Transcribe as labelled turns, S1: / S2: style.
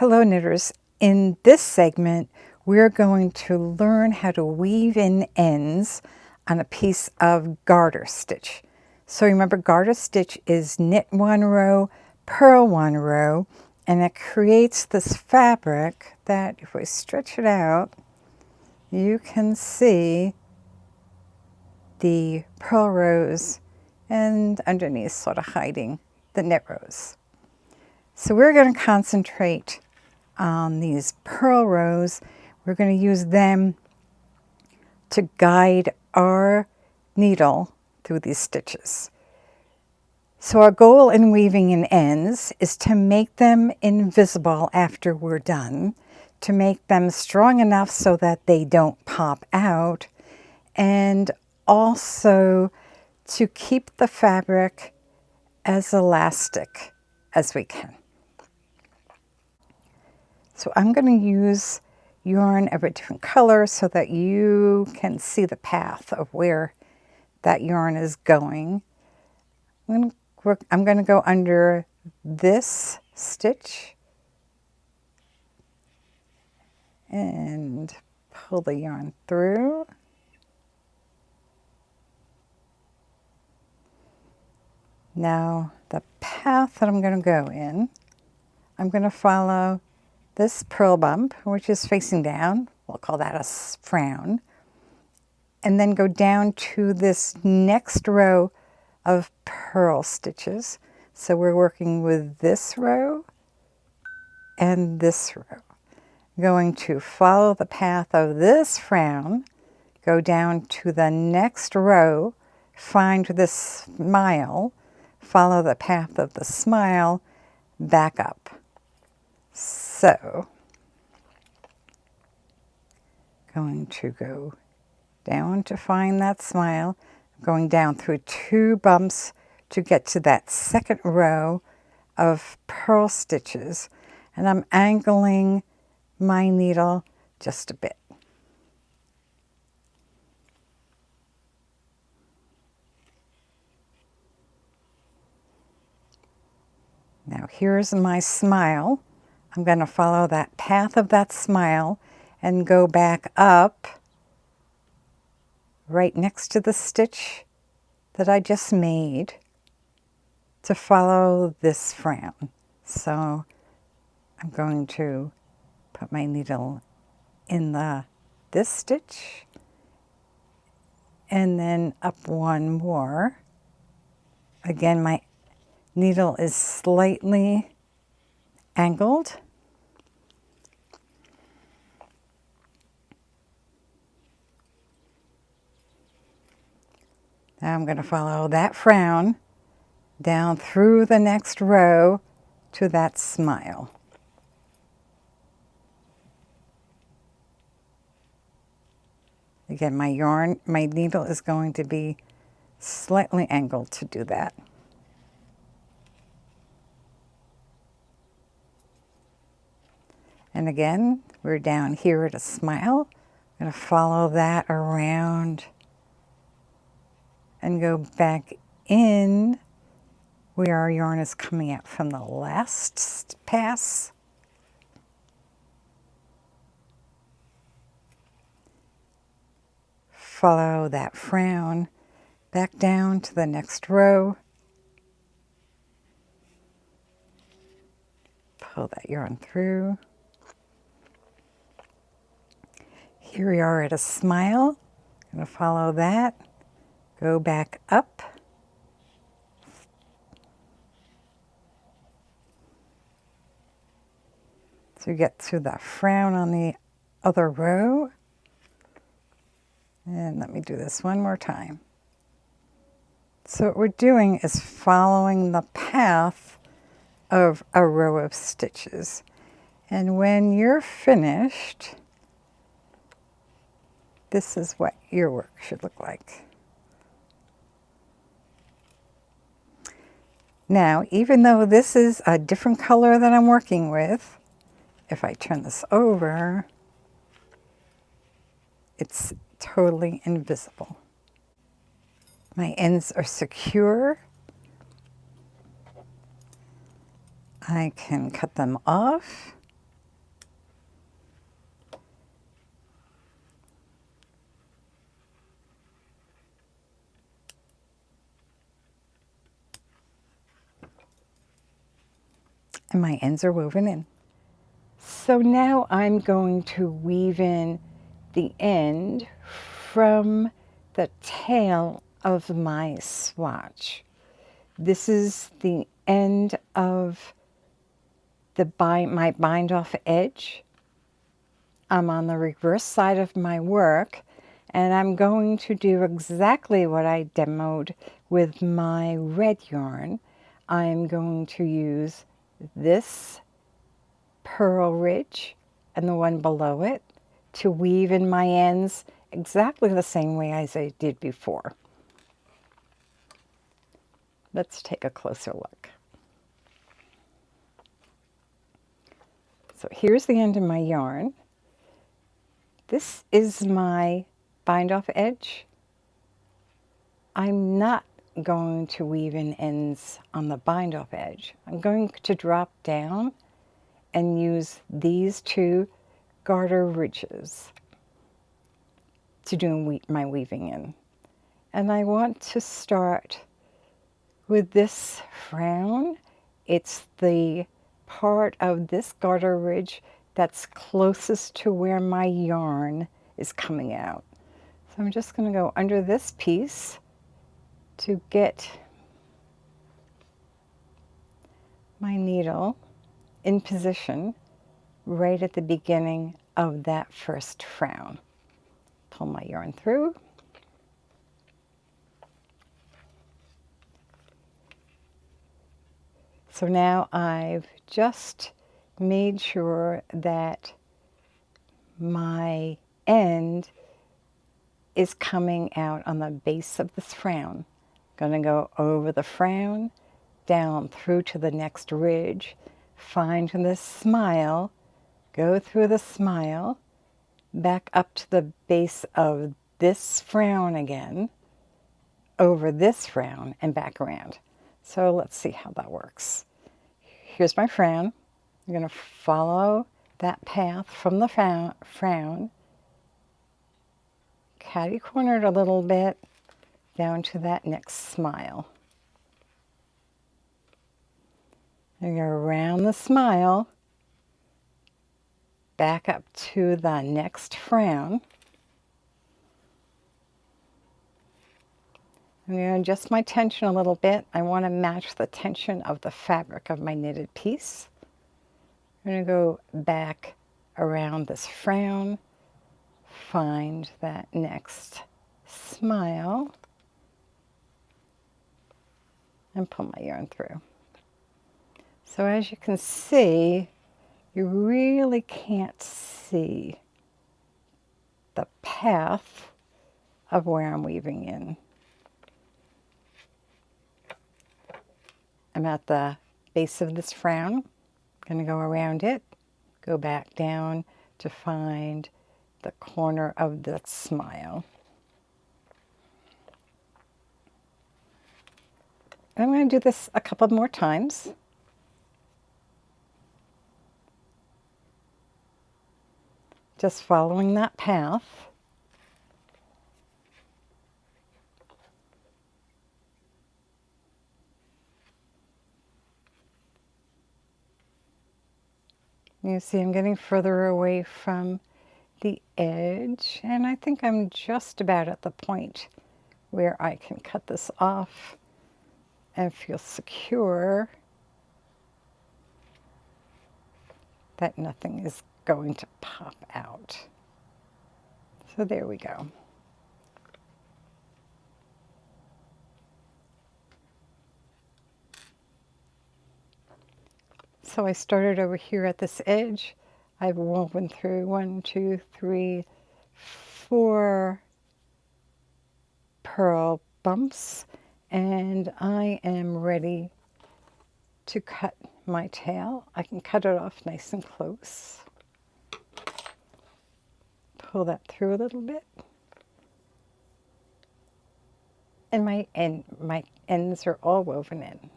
S1: Hello knitters, in this segment we're going to learn how to weave in ends on a piece of garter stitch. So remember, garter stitch is knit one row, purl one row, and it creates this fabric that if we stretch it out, you can see the purl rows and underneath sort of hiding the knit rows. So we're going to concentrate on these purl rows. We're going to use them to guide our needle through these stitches. So our goal in weaving in ends is to make them invisible after we're done, to make them strong enough so that they don't pop out, and also to keep the fabric as elastic as we can. So I'm going to use yarn of a different color so that you can see the path of where that yarn is going. I'm going to go under this stitch and pull the yarn through. Now the path that I'm going to go in, I'm going to follow this purl bump, which is facing down. We'll call that a frown. And then go down to this next row of purl stitches. So we're working with this row and this row. Going to follow the path of this frown, go down to the next row, find this smile, follow the path of the smile, back up. So, going to go down to find that smile, going down through two bumps to get to that second row of purl stitches, and I'm angling my needle just a bit. Now here's my smile. I'm going to follow that path of that smile and go back up right next to the stitch that I just made to follow this frown. So I'm going to put my needle in this stitch and then up one more. Again, my needle is slightly angled. Now I'm going to follow that frown down through the next row to that smile. Again, my needle is going to be slightly angled to do that. And again, we're down here at a smile. I'm going to follow that around and go back in where our yarn is coming out from the last pass. Follow that frown back down to the next row. Pull that yarn through. Here we are at a smile. I'm going to follow that. Go back up. So you get to the frown on the other row. And let me do this one more time. So what we're doing is following the path of a row of stitches. And when you're finished, this is what your work should look like. Now, even though this is a different color that I'm working with, if I turn this over, it's totally invisible. My ends are secure. I can cut them off and my ends are woven in. So now I'm going to weave in the end from the tail of my swatch. This is the end of my bind off edge. I'm on the reverse side of my work, and I'm going to do exactly what I demoed with my red yarn. I'm going to use this purl ridge and the one below it to weave in my ends exactly the same way as I did before. Let's take a closer look. So here's the end of my yarn. This is my bind off edge. I'm not going to weave in ends on the bind off edge. I'm going to drop down and use these two garter ridges to do my weaving in. And I want to start with this frown. It's the part of this garter ridge that's closest to where my yarn is coming out. So I'm just going to go under this piece to get my needle in position right at the beginning of that first frown. Pull my yarn through. So now I've just made sure that my end is coming out on the base of this frown. I'm going to go over the frown, down through to the next ridge, find this smile, go through the smile, back up to the base of this frown again, over this frown, and back around. So let's see how that works. Here's my frown. I'm going to follow that path from the frown, catty corner it a little bit, down to that next smile. And go around the smile, back up to the next frown. I'm going to adjust my tension a little bit. I want to match the tension of the fabric of my knitted piece. I'm going to go back around this frown, find that next smile, and pull my yarn through. So as you can see, you really can't see the path of where I'm weaving in. I'm at the base of this frown. I'm going to go around it, go back down to find the corner of the smile. And I'm going to do this a couple more times. Just following that path. You see I'm getting further away from the edge, and I think I'm just about at the point where I can cut this off and feel secure that nothing is going to pop out. So there we go. So I started over here at this edge. I've woven through 1, 2, 3, 4 purl bumps, and I am ready to cut my tail. I can cut it off nice and close. Pull that through a little bit. And my ends are all woven in.